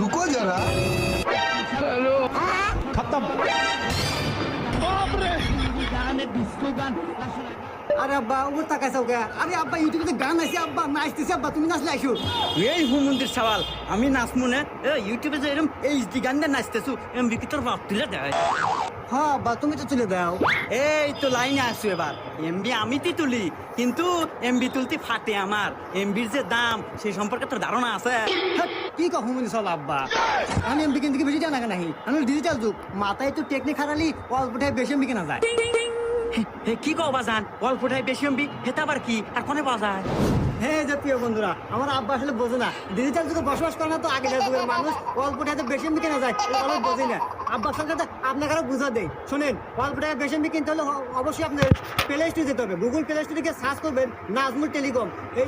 रुको जरा खत्म। আরে আব্বা ও তাকাইছাও কে? আরে আব্বা ইউটিউবে গান আছে আব্বা নাচতেছে আব্বা তুমি নাচলে আইসো। এই হুমন্দির সওয়াল আমি নাচমু না ইউটিউবে যে এরকম এইচডি গান দিয়ে নাচতেছু এমবি কি তোর বাপ তুলে দেয়? হ্যাঁ আব্বা তুমি তো তুলে দাও। এই তো লাইনে আসছো এবার এমবি আমিই তুলি কিন্তু এমবি তুলতে ফাটে আমার এমবির যে দাম সেই সম্পর্কে তোর ধারণা আছে? হ্যাঁ, কি কহ হুমুনি চল আব্বা আমি এমবি কিনতে বেশি জানা নাহি আমি ডিজিটাল যুগ মাথায় তো টেকনিক হারালি অল্পটাই বেশি এমবি কেনা যায়। কি কও বাজান অল্পটাই বেশি এমবি হেতা আবার কি আর কোনে পাওয়া যায়? হ্যাঁ যে প্রিয় বন্ধুরা আমার আব্বা আসলে বোঝে না ডিজিটাল যুগে বসবাস করে না তো আগেকার যুগের মানুষ অল্পটাতে বেশি এমবি কেনা যায় এটা ভালো বোঝে না। আব্বার সঙ্গে আপনাকে আরো বুঝা দেয় শোনেন অল্পটায় বেশি এমবি কিনতে হলে অবশ্যই আপনার প্লে স্টোরে যেতে হবে গুগল প্লে স্টোরে গিয়ে সার্চ করবেন নাজমুল টেলিকম।